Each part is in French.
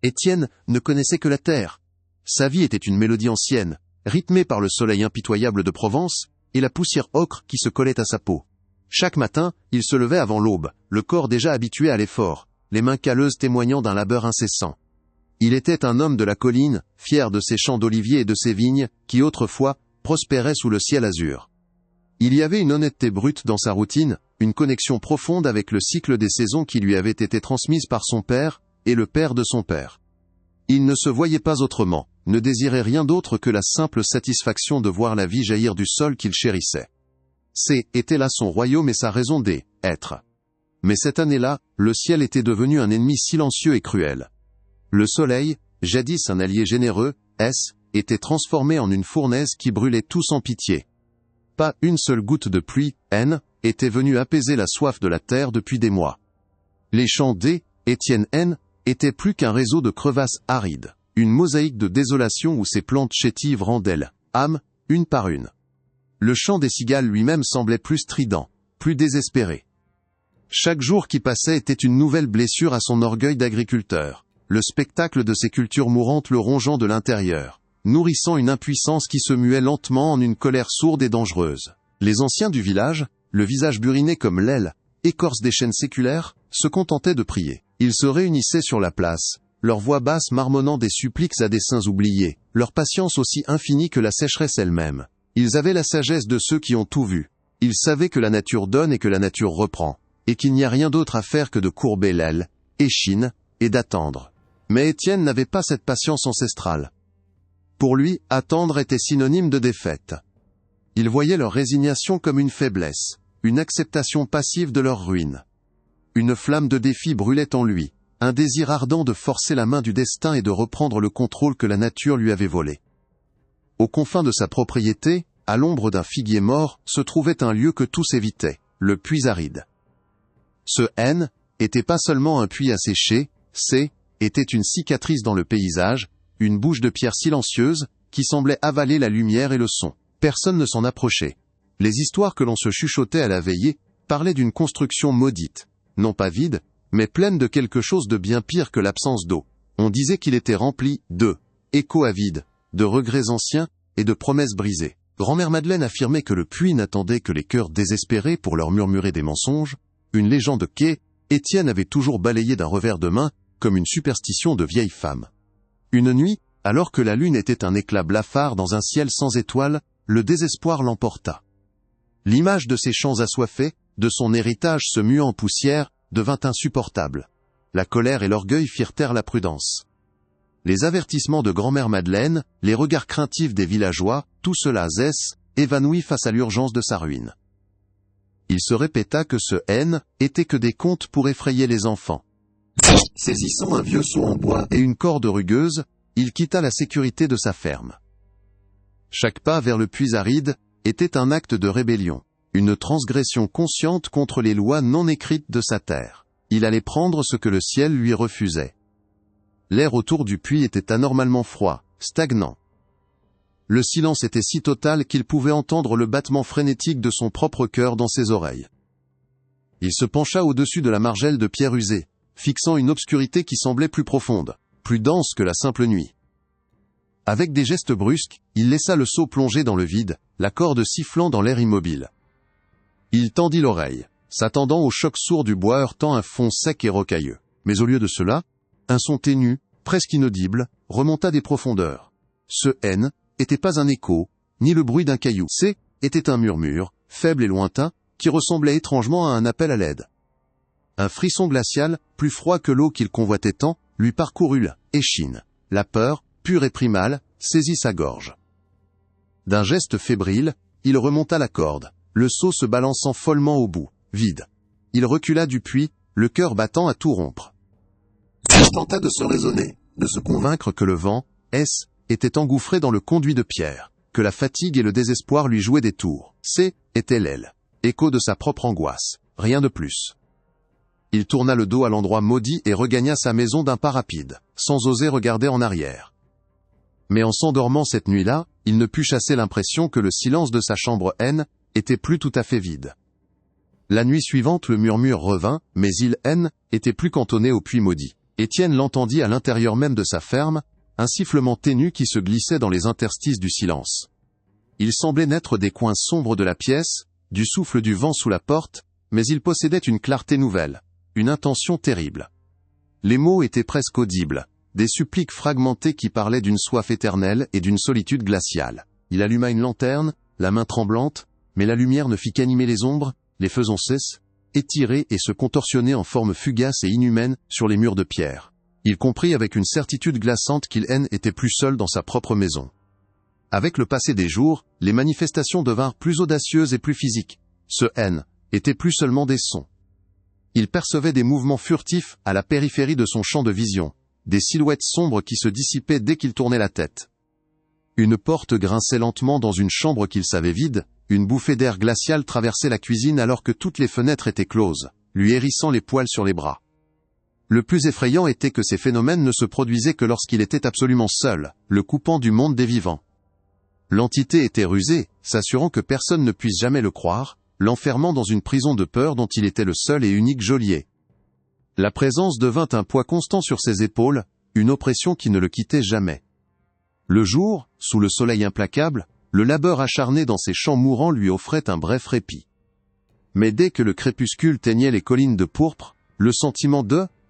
Étienne ne connaissait que la terre. Sa vie était une mélodie ancienne, rythmée par le soleil impitoyable de Provence et la poussière ocre qui se collait à sa peau. Chaque matin, il se levait avant l'aube, le corps déjà habitué à l'effort, les mains calleuses témoignant d'un labeur incessant. Il était un homme de la colline, fier de ses champs d'oliviers et de ses vignes, qui autrefois prospéraient sous le ciel azur. Il y avait une honnêteté brute dans sa routine, une connexion profonde avec le cycle des saisons qui lui avait été transmise par son père et le père de son père. Il ne se voyait pas autrement, ne désirait rien d'autre que la simple satisfaction de voir la vie jaillir du sol qu'il chérissait. Était là son royaume et sa raison d'être. Mais cette année-là, le ciel était devenu un ennemi silencieux et cruel. Le soleil, jadis un allié généreux, était transformé en une fournaise qui brûlait tout sans pitié. Pas une seule goutte de pluie, était venue apaiser la soif de la terre depuis des mois. Les champs d'Étienne étaient plus qu'un réseau de crevasses arides, une mosaïque de désolation où ces plantes chétives rendaient l'âme, une par une. Le chant des cigales lui-même semblait plus strident, plus désespéré. Chaque jour qui passait était une nouvelle blessure à son orgueil d'agriculteur, le spectacle de ces cultures mourantes le rongeant de l'intérieur, nourrissant une impuissance qui se muait lentement en une colère sourde et dangereuse. Les anciens du village, le visage buriné comme l'aile, écorce des chaînes séculaires, se contentaient de prier. Ils se réunissaient sur la place, leur voix basse marmonnant des suppliques à des saints oubliés, leur patience aussi infinie que la sécheresse elle-même. Ils avaient la sagesse de ceux qui ont tout vu. Ils savaient que la nature donne et que la nature reprend, et qu'il n'y a rien d'autre à faire que de courber l'aile, échine, et d'attendre. Mais Étienne n'avait pas cette patience ancestrale. Pour lui, attendre était synonyme de défaite. Il voyait leur résignation comme une faiblesse, une acceptation passive de leur ruine. Une flamme de défi brûlait en lui, un désir ardent de forcer la main du destin et de reprendre le contrôle que la nature lui avait volé. Aux confins de sa propriété, à l'ombre d'un figuier mort, se trouvait un lieu que tous évitaient, le puits aride. Ce était pas seulement un puits asséché, était une cicatrice dans le paysage, une bouche de pierre silencieuse, qui semblait avaler la lumière et le son. Personne ne s'en approchait. Les histoires que l'on se chuchotait à la veillée parlaient d'une construction maudite, non pas vide, mais pleine de quelque chose de bien pire que l'absence d'eau. On disait qu'il était rempli échos avides, de regrets anciens et de promesses brisées. Grand-mère Madeleine affirmait que le puits n'attendait que les cœurs désespérés pour leur murmurer des mensonges, une légende Étienne avait toujours balayé d'un revers de main, comme une superstition de vieille femme. Une nuit, alors que la lune était un éclat blafard dans un ciel sans étoiles, le désespoir l'emporta. L'image de ses champs assoiffés, de son héritage se muant en poussière, devint insupportable. La colère et l'orgueil firent taire la prudence. Les avertissements de grand-mère Madeleine, les regards craintifs des villageois, tout cela évanoui face à l'urgence de sa ruine. Il se répéta que ce était que des contes pour effrayer les enfants. Saisissant un vieux seau en bois et une corde rugueuse, il quitta la sécurité de sa ferme. Chaque pas vers le puits aride était un acte de rébellion, une transgression consciente contre les lois non écrites de sa terre. Il allait prendre ce que le ciel lui refusait. L'air autour du puits était anormalement froid, stagnant. Le silence était si total qu'il pouvait entendre le battement frénétique de son propre cœur dans ses oreilles. Il se pencha au-dessus de la margelle de pierre usée, fixant une obscurité qui semblait plus profonde, plus dense que la simple nuit. Avec des gestes brusques, il laissa le seau plonger dans le vide, la corde sifflant dans l'air immobile. Il tendit l'oreille, s'attendant au choc sourd du bois heurtant un fond sec et rocailleux. Mais au lieu de cela, un son ténu, presque inaudible, remonta des profondeurs. Ce était pas un écho, ni le bruit d'un caillou. Était un murmure, faible et lointain, qui ressemblait étrangement à un appel à l'aide. Un frisson glacial, plus froid que l'eau qu'il convoitait tant, lui parcourut l'échine. La peur, pure et primale, saisit sa gorge. D'un geste fébrile, il remonta la corde, le seau se balançant follement au bout, vide. Il recula du puits, le cœur battant à tout rompre. Il tenta de se raisonner, de se convaincre que le vent, était engouffré dans le conduit de pierre, que la fatigue et le désespoir lui jouaient des tours. Était l'aile, écho de sa propre angoisse, rien de plus. Il tourna le dos à l'endroit maudit et regagna sa maison d'un pas rapide, sans oser regarder en arrière. Mais en s'endormant cette nuit-là, il ne put chasser l'impression que le silence de sa chambre était plus tout à fait vide. La nuit suivante le murmure revint, mais il était plus cantonné au puits maudit. Étienne l'entendit à l'intérieur même de sa ferme, un sifflement ténu qui se glissait dans les interstices du silence. Il semblait naître des coins sombres de la pièce, du souffle du vent sous la porte, mais il possédait une clarté nouvelle, une intention terrible. Les mots étaient presque audibles, des suppliques fragmentées qui parlaient d'une soif éternelle et d'une solitude glaciale. Il alluma une lanterne, la main tremblante, mais la lumière ne fit qu'animer les ombres, les faisant cesse, étirer et se contorsionner en forme fugace et inhumaine sur les murs de pierre. Il comprit avec une certitude glaçante qu'il était plus seul dans sa propre maison. Avec le passé des jours, les manifestations devinrent plus audacieuses et plus physiques. Ce était plus seulement des sons. Il percevait des mouvements furtifs à la périphérie de son champ de vision, des silhouettes sombres qui se dissipaient dès qu'il tournait la tête. Une porte grinçait lentement dans une chambre qu'il savait vide, une bouffée d'air glacial traversait la cuisine alors que toutes les fenêtres étaient closes, lui hérissant les poils sur les bras. Le plus effrayant était que ces phénomènes ne se produisaient que lorsqu'il était absolument seul, le coupant du monde des vivants. L'entité était rusée, s'assurant que personne ne puisse jamais le croire, l'enfermant dans une prison de peur dont il était le seul et unique geôlier. La présence devint un poids constant sur ses épaules, une oppression qui ne le quittait jamais. Le jour, sous le soleil implacable, le labeur acharné dans ses champs mourants lui offrait un bref répit. Mais dès que le crépuscule teignait les collines de pourpre, le sentiment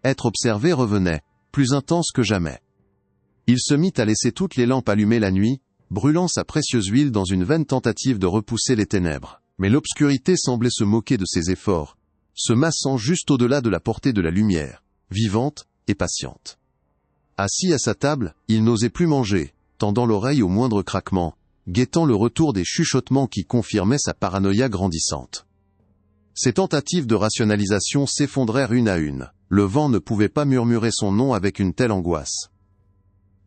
être observé revenait, plus intense que jamais. Il se mit à laisser toutes les lampes allumées la nuit, brûlant sa précieuse huile dans une vaine tentative de repousser les ténèbres. Mais l'obscurité semblait se moquer de ses efforts, se massant juste au-delà de la portée de la lumière, vivante et patiente. Assis à sa table, il n'osait plus manger, tendant l'oreille au moindre craquement, guettant le retour des chuchotements qui confirmaient sa paranoïa grandissante. Ses tentatives de rationalisation s'effondrèrent une à une. Le vent ne pouvait pas murmurer son nom avec une telle angoisse.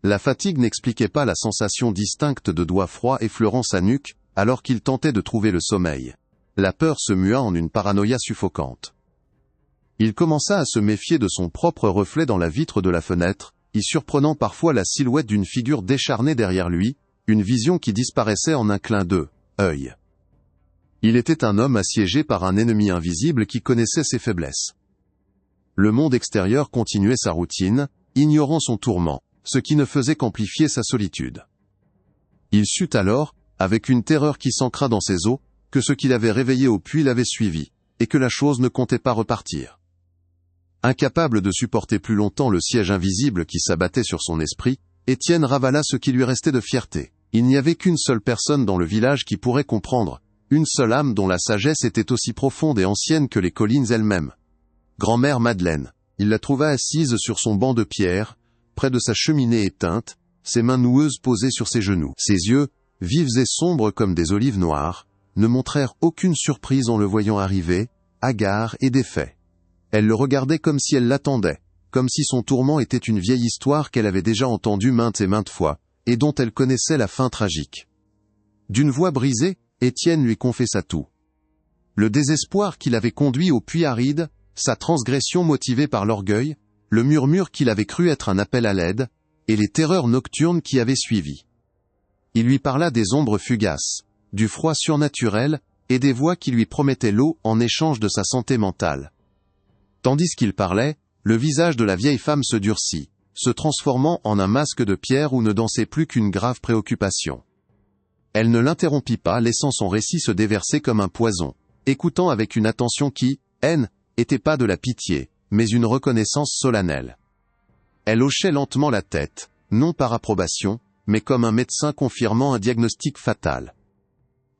La fatigue n'expliquait pas la sensation distincte de doigts froids effleurant sa nuque, alors qu'il tentait de trouver le sommeil. La peur se mua en une paranoïa suffocante. Il commença à se méfier de son propre reflet dans la vitre de la fenêtre, y surprenant parfois la silhouette d'une figure décharnée derrière lui, une vision qui disparaissait en un clin d'œil. Il était un homme assiégé par un ennemi invisible qui connaissait ses faiblesses. Le monde extérieur continuait sa routine, ignorant son tourment, ce qui ne faisait qu'amplifier sa solitude. Il sut alors, avec une terreur qui s'ancra dans ses os, que ce qu'il avait réveillé au puits l'avait suivi, et que la chose ne comptait pas repartir. Incapable de supporter plus longtemps le siège invisible qui s'abattait sur son esprit, Étienne ravala ce qui lui restait de fierté. Il n'y avait qu'une seule personne dans le village qui pourrait comprendre, une seule âme dont la sagesse était aussi profonde et ancienne que les collines elles-mêmes. Grand-mère Madeleine. Il la trouva assise sur son banc de pierre, près de sa cheminée éteinte, ses mains noueuses posées sur ses genoux. Ses yeux, vifs et sombres comme des olives noires, ne montrèrent aucune surprise en le voyant arriver, hagard et défait. Elle le regardait comme si elle l'attendait, comme si son tourment était une vieille histoire qu'elle avait déjà entendue maintes et maintes fois, et dont elle connaissait la fin tragique. D'une voix brisée, Étienne lui confessa tout. Le désespoir qui l'avait conduit au puits aride, sa transgression motivée par l'orgueil, le murmure qu'il avait cru être un appel à l'aide, et les terreurs nocturnes qui avaient suivi. Il lui parla des ombres fugaces, du froid surnaturel, et des voix qui lui promettaient l'eau en échange de sa santé mentale. Tandis qu'il parlait, le visage de la vieille femme se durcit, se transformant en un masque de pierre où ne dansait plus qu'une grave préoccupation. Elle ne l'interrompit pas, laissant son récit se déverser comme un poison, écoutant avec une attention qui, était pas de la pitié, mais une reconnaissance solennelle. Elle hochait lentement la tête, non par approbation, mais comme un médecin confirmant un diagnostic fatal.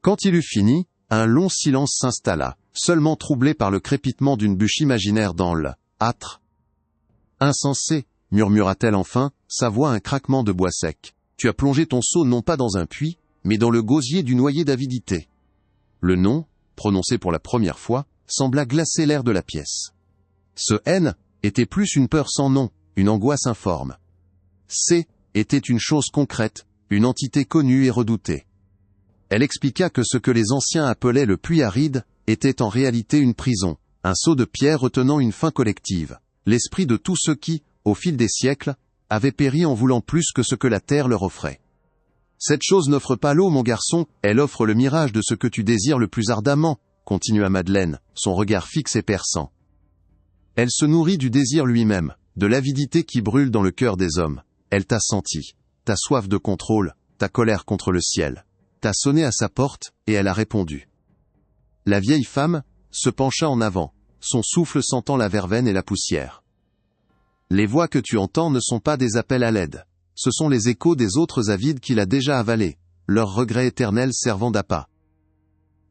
Quand il eut fini, un long silence s'installa, seulement troublé par le crépitement d'une bûche imaginaire dans l'âtre. « Insensé, murmura-t-elle enfin, sa voix un craquement de bois sec. Tu as plongé ton seau non pas dans un puits, mais dans le gosier du noyer d'avidité. Le nom, prononcé pour la première fois, sembla glacer l'air de la pièce. Ce était plus une peur sans nom, une angoisse informe. Était une chose concrète, une entité connue et redoutée. Elle expliqua que ce que les anciens appelaient le puits aride, était en réalité une prison, un seau de pierre retenant une fin collective, l'esprit de tous ceux qui, au fil des siècles, avaient péri en voulant plus que ce que la terre leur offrait. Cette chose n'offre pas l'eau, mon garçon, elle offre le mirage de ce que tu désires le plus ardemment, continua Madeleine, son regard fixe et perçant. Elle se nourrit du désir lui-même, de l'avidité qui brûle dans le cœur des hommes. Elle t'a senti, ta soif de contrôle, ta colère contre le ciel. T'as sonné à sa porte, et elle a répondu. La vieille femme se pencha en avant, son souffle sentant la verveine et la poussière. Les voix que tu entends ne sont pas des appels à l'aide. Ce sont les échos des autres avides qu'il a déjà avalés, leurs regrets éternels servant d'appât.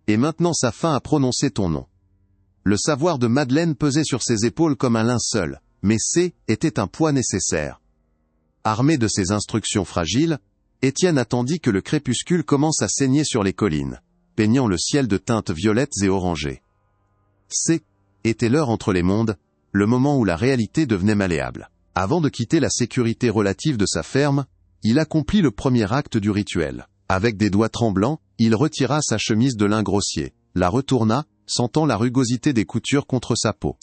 Et maintenant sa faim a prononcé ton nom. Le savoir de Madeleine pesait sur ses épaules comme un linceul, mais était un poids nécessaire. Armé de ces instructions fragiles, Étienne attendit que le crépuscule commence à saigner sur les collines, peignant le ciel de teintes violettes et orangées. Était l'heure entre les mondes, le moment où la réalité devenait malléable. Avant de quitter la sécurité relative de sa ferme, il accomplit le premier acte du rituel. Avec des doigts tremblants, il retira sa chemise de lin grossier, la retourna, sentant la rugosité des coutures contre sa peau.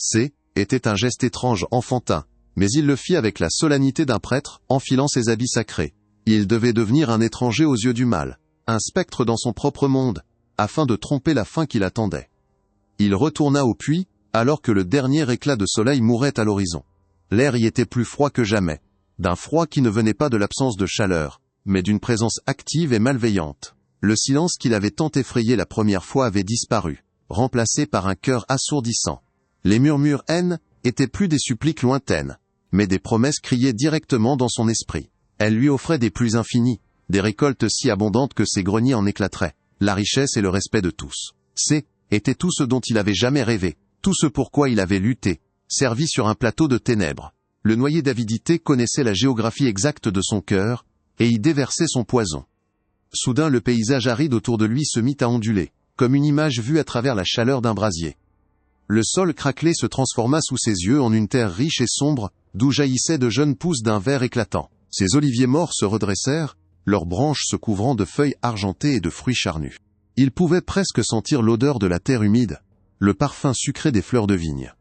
Était un geste étrange, enfantin, mais il le fit avec la solennité d'un prêtre, enfilant ses habits sacrés. Il devait devenir un étranger aux yeux du mal, un spectre dans son propre monde, afin de tromper la fin qui l'attendait. Il retourna au puits, alors que le dernier éclat de soleil mourait à l'horizon. L'air y était plus froid que jamais, d'un froid qui ne venait pas de l'absence de chaleur, mais d'une présence active et malveillante. Le silence qui l'avait tant effrayé la première fois avait disparu, remplacé par un cœur assourdissant. Les murmures étaient plus des suppliques lointaines, mais des promesses criées directement dans son esprit. Elle lui offrait des pluies infinies, des récoltes si abondantes que ses greniers en éclateraient, la richesse et le respect de tous. Était tout ce dont il avait jamais rêvé, tout ce pourquoi il avait lutté, servi sur un plateau de ténèbres. Le noyé d'avidité connaissait la géographie exacte de son cœur, et y déversait son poison. Soudain le paysage aride autour de lui se mit à onduler, comme une image vue à travers la chaleur d'un brasier. Le sol craquelé se transforma sous ses yeux en une terre riche et sombre, d'où jaillissaient de jeunes pousses d'un vert éclatant. Ces oliviers morts se redressèrent, leurs branches se couvrant de feuilles argentées et de fruits charnus. Il pouvait presque sentir l'odeur de la terre humide, le parfum sucré des fleurs de vigne.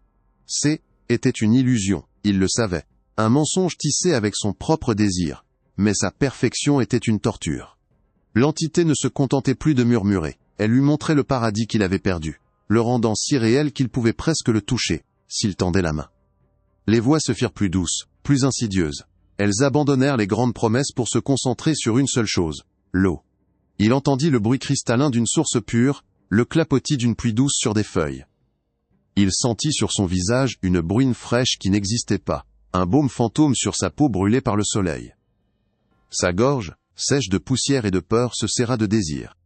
Était une illusion, il le savait, un mensonge tissé avec son propre désir, mais sa perfection était une torture. L'entité ne se contentait plus de murmurer, elle lui montrait le paradis qu'il avait perdu, le rendant si réel qu'il pouvait presque le toucher, s'il tendait la main. Les voix se firent plus douces, plus insidieuses. Elles abandonnèrent les grandes promesses pour se concentrer sur une seule chose, l'eau. Il entendit le bruit cristallin d'une source pure, le clapotis d'une pluie douce sur des feuilles. Il sentit sur son visage une bruine fraîche qui n'existait pas, un baume fantôme sur sa peau brûlée par le soleil. Sa gorge, sèche de poussière et de peur, se serra de désir.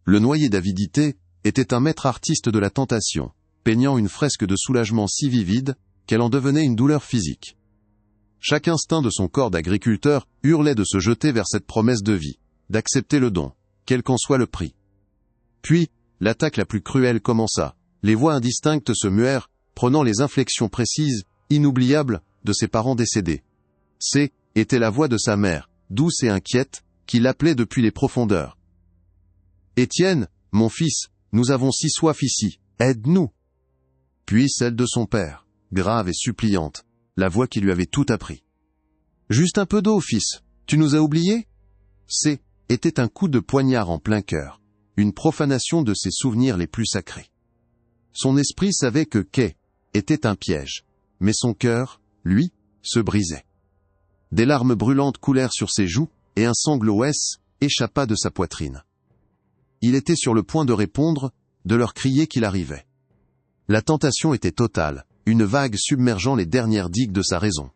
Le noyé d'avidité était un maître artiste de la tentation, peignant une fresque de soulagement si vivide, qu'elle en devenait une douleur physique. Chaque instinct de son corps d'agriculteur hurlait de se jeter vers cette promesse de vie, d'accepter le don, quel qu'en soit le prix. Puis, l'attaque la plus cruelle commença. Les voix indistinctes se muèrent, prenant les inflexions précises, inoubliables, de ses parents décédés. Était la voix de sa mère, douce et inquiète, qui l'appelait depuis les profondeurs. « Étienne, mon fils, nous avons si soif ici, aide-nous !» Puis celle de son père, grave et suppliante, la voix qui lui avait tout appris. « Juste un peu d'eau, fils, tu nous as oubliés ?» Était un coup de poignard en plein cœur, une profanation de ses souvenirs les plus sacrés. Son esprit savait que était un piège, mais son cœur, lui, se brisait. Des larmes brûlantes coulèrent sur ses joues, et un sanglot échappa de sa poitrine. Il était sur le point de répondre, de leur crier qu'il arrivait. La tentation était totale, une vague submergeant les dernières digues de sa raison.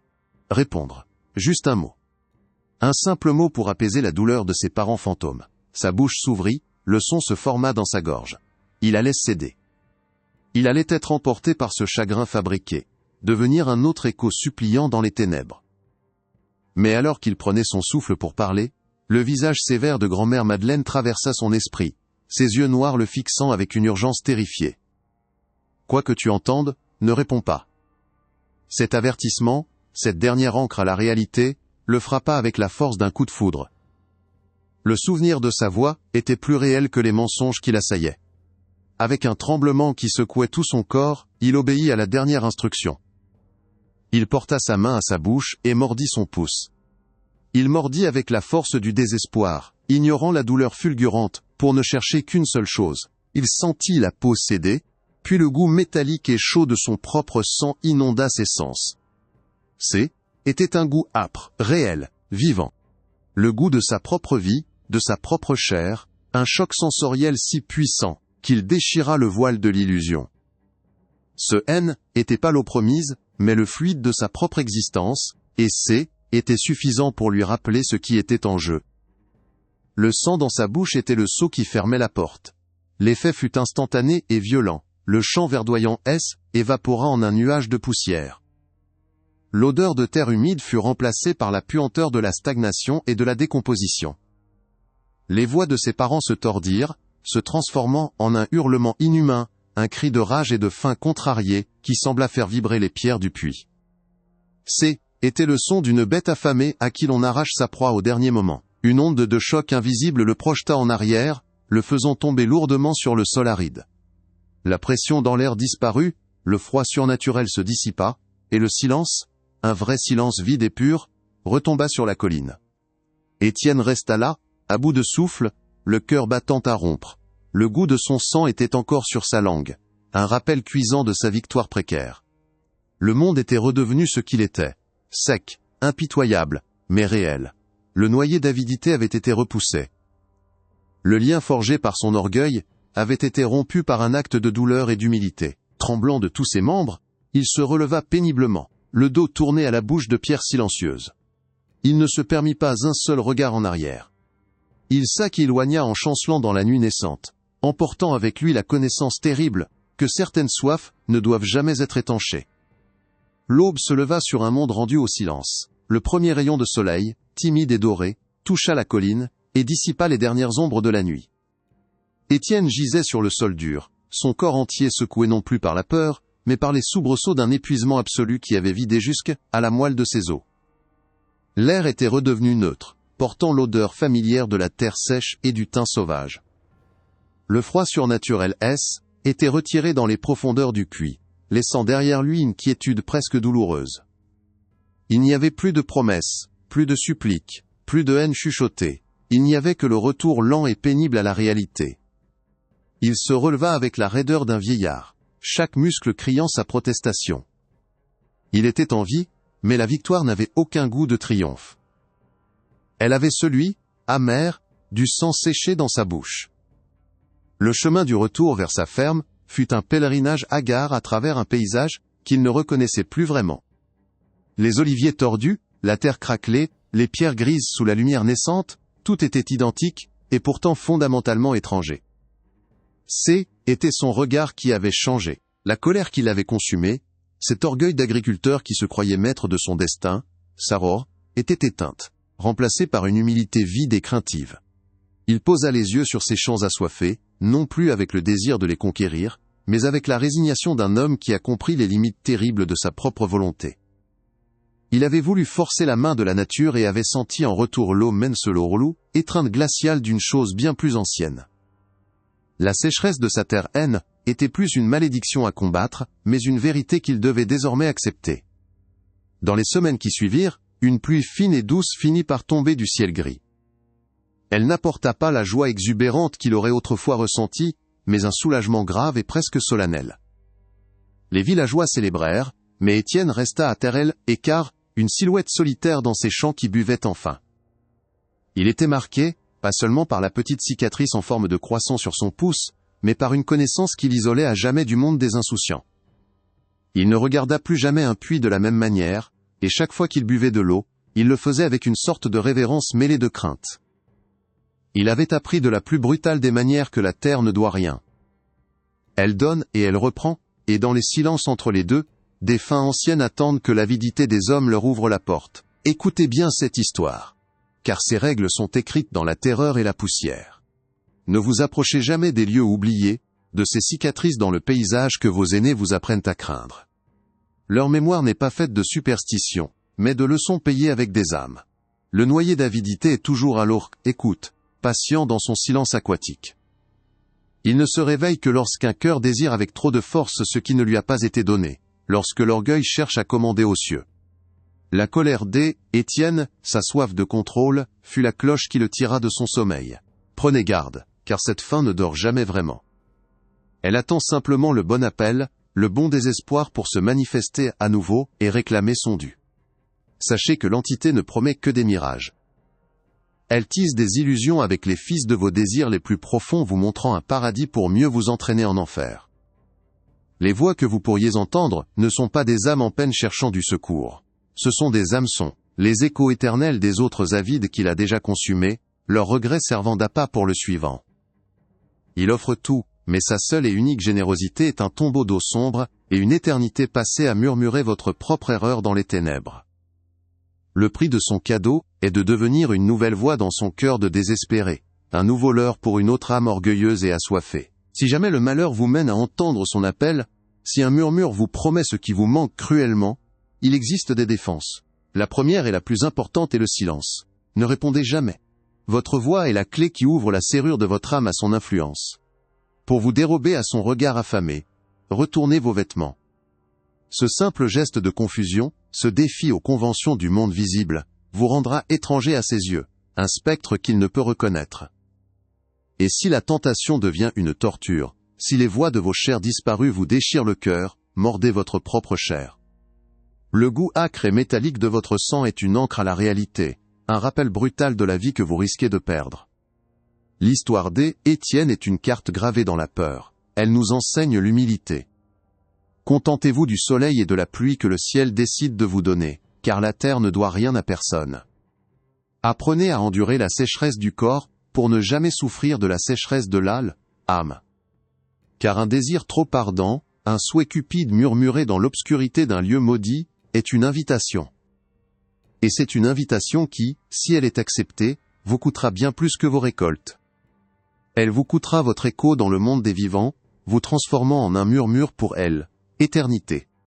Répondre. Juste un mot. Un simple mot pour apaiser la douleur de ses parents fantômes. Sa bouche s'ouvrit, le son se forma dans sa gorge. Il allait céder. Il allait être emporté par ce chagrin fabriqué, devenir un autre écho suppliant dans les ténèbres. Mais alors qu'il prenait son souffle pour parler, le visage sévère de grand-mère Madeleine traversa son esprit, ses yeux noirs le fixant avec une urgence terrifiée. « Quoi que tu entendes, ne réponds pas. » Cet avertissement, cette dernière ancre à la réalité, le frappa avec la force d'un coup de foudre. Le souvenir de sa voix était plus réel que les mensonges qui l'assaillaient. Avec un tremblement qui secouait tout son corps, il obéit à la dernière instruction. Il porta sa main à sa bouche et mordit son pouce. Il mordit avec la force du désespoir, ignorant la douleur fulgurante, pour ne chercher qu'une seule chose. Il sentit la peau céder, puis le goût métallique et chaud de son propre sang inonda ses sens. C était un goût âpre, réel, vivant. Le goût de sa propre vie, de sa propre chair, un choc sensoriel si puissant, qu'il déchira le voile de l'illusion. Ce N était pas l'eau promise, mais le fluide de sa propre existence, et C était suffisant pour lui rappeler ce qui était en jeu. Le sang dans sa bouche était le sceau qui fermait la porte. L'effet fut instantané et violent. Le chant verdoyant S évapora en un nuage de poussière. L'odeur de terre humide fut remplacée par la puanteur de la stagnation et de la décomposition. Les voix de ses parents se tordirent, se transformant en un hurlement inhumain, un cri de rage et de faim contrarié, qui sembla faire vibrer les pierres du puits. C était le son d'une bête affamée à qui l'on arrache sa proie au dernier moment. Une onde de choc invisible le projeta en arrière, le faisant tomber lourdement sur le sol aride. La pression dans l'air disparut, le froid surnaturel se dissipa, et le silence, un vrai silence vide et pur, retomba sur la colline. Étienne resta là, à bout de souffle, le cœur battant à rompre. Le goût de son sang était encore sur sa langue, un rappel cuisant de sa victoire précaire. Le monde était redevenu ce qu'il était, sec, impitoyable, mais réel. Le noyé d'avidité avait été repoussé. Le lien forgé par son orgueil avait été rompu par un acte de douleur et d'humilité. Tremblant de tous ses membres, il se releva péniblement, le dos tourné à la bouche de pierre silencieuse. Il ne se permit pas un seul regard en arrière. Il s'éloigna en chancelant dans la nuit naissante, emportant avec lui la connaissance terrible que certaines soifs ne doivent jamais être étanchées. L'aube se leva sur un monde rendu au silence. Le premier rayon de soleil, timide et doré, toucha la colline et dissipa les dernières ombres de la nuit. Étienne gisait sur le sol dur, son corps entier secoué non plus par la peur, mais par les soubresauts d'un épuisement absolu qui avait vidé jusqu'à la moelle de ses os. L'air était redevenu neutre, portant l'odeur familière de la terre sèche et du thym sauvage. Le froid surnaturel S était retiré dans les profondeurs du puits, laissant derrière lui une quiétude presque douloureuse. Il n'y avait plus de promesses, plus de suppliques, plus de haine chuchotée, il n'y avait que le retour lent et pénible à la réalité. Il se releva avec la raideur d'un vieillard, chaque muscle criant sa protestation. Il était en vie, mais la victoire n'avait aucun goût de triomphe. Elle avait celui, amer, du sang séché dans sa bouche. Le chemin du retour vers sa ferme fut un pèlerinage hagard à travers un paysage qu'il ne reconnaissait plus vraiment. Les oliviers tordus, la terre craquelée, les pierres grises sous la lumière naissante, tout était identique, et pourtant fondamentalement étranger. C était son regard qui avait changé, la colère qui l'avait consumé, cet orgueil d'agriculteur qui se croyait maître de son destin, sa robe, était éteinte, remplacée par une humilité vide et craintive. Il posa les yeux sur ces champs assoiffés, non plus avec le désir de les conquérir, mais avec la résignation d'un homme qui a compris les limites terribles de sa propre volonté. Il avait voulu forcer la main de la nature et avait senti en retour l'eau menselorlu, étreinte glaciale d'une chose bien plus ancienne. La sécheresse de sa terre N était plus une malédiction à combattre, mais une vérité qu'il devait désormais accepter. Dans les semaines qui suivirent, une pluie fine et douce finit par tomber du ciel gris. Elle n'apporta pas la joie exubérante qu'il aurait autrefois ressentie, mais un soulagement grave et presque solennel. Les villageois célébrèrent, mais Étienne resta à terre écart, une silhouette solitaire dans ses champs qui buvaient enfin. Il était marqué, pas seulement par la petite cicatrice en forme de croissant sur son pouce, mais par une connaissance qui l'isolait à jamais du monde des insouciants. Il ne regarda plus jamais un puits de la même manière, et chaque fois qu'il buvait de l'eau, il le faisait avec une sorte de révérence mêlée de crainte. Il avait appris de la plus brutale des manières que la terre ne doit rien. Elle donne et elle reprend, et dans les silences entre les deux, des fins anciennes attendent que l'avidité des hommes leur ouvre la porte. Écoutez bien cette histoire. Car ces règles sont écrites dans la terreur et la poussière. Ne vous approchez jamais des lieux oubliés, de ces cicatrices dans le paysage que vos aînés vous apprennent à craindre. Leur mémoire n'est pas faite de superstitions, mais de leçons payées avec des âmes. Le noyé d'avidité est toujours à l'orque, écoute, patient dans son silence aquatique. Il ne se réveille que lorsqu'un cœur désire avec trop de force ce qui ne lui a pas été donné, lorsque l'orgueil cherche à commander aux cieux. La colère d'Étienne, sa soif de contrôle, fut la cloche qui le tira de son sommeil. Prenez garde, car cette faim ne dort jamais vraiment. Elle attend simplement le bon appel, le bon désespoir pour se manifester à nouveau et réclamer son dû. sachez que l'entité ne promet que des mirages. Elle tisse des illusions avec les fils de vos désirs les plus profonds, vous montrant un paradis pour mieux vous entraîner en enfer. Les voix que vous pourriez entendre ne sont pas des âmes en peine cherchant du secours. Ce sont des hameçons, les échos éternels des autres avides qu'il a déjà consumés, leurs regrets servant d'appât pour le suivant. Il offre tout, mais sa seule et unique générosité est un tombeau d'eau sombre, et une éternité passée à murmurer votre propre erreur dans les ténèbres. Le prix de son cadeau est de devenir une nouvelle voix dans son cœur de désespéré, un nouveau leurre pour une autre âme orgueilleuse et assoiffée. Si jamais le malheur vous mène à entendre son appel, si un murmure vous promet ce qui vous manque cruellement, il existe des défenses. La première et la plus importante est le silence. Ne répondez jamais. Votre voix est la clé qui ouvre la serrure de votre âme à son influence. Pour vous dérober à son regard affamé, retournez vos vêtements. Ce simple geste de confusion, ce défi aux conventions du monde visible, vous rendra étranger à ses yeux, un spectre qu'il ne peut reconnaître. Et si la tentation devient une torture, si les voix de vos chers disparus vous déchirent le cœur, mordez votre propre chair. Le goût âcre et métallique de votre sang est une encre à la réalité, un rappel brutal de la vie que vous risquez de perdre. L'histoire d'Étienne est une carte gravée dans la peur. Elle nous enseigne l'humilité. Contentez-vous du soleil et de la pluie que le ciel décide de vous donner, car la terre ne doit rien à personne. Apprenez à endurer la sécheresse du corps, pour ne jamais souffrir de la sécheresse de l'âme. Car un désir trop ardent, un souhait cupide murmuré dans l'obscurité d'un lieu maudit, est une invitation. Et c'est une invitation qui, si elle est acceptée, vous coûtera bien plus que vos récoltes. Elle vous coûtera votre écho dans le monde des vivants, vous transformant en un murmure pour elle, éternité.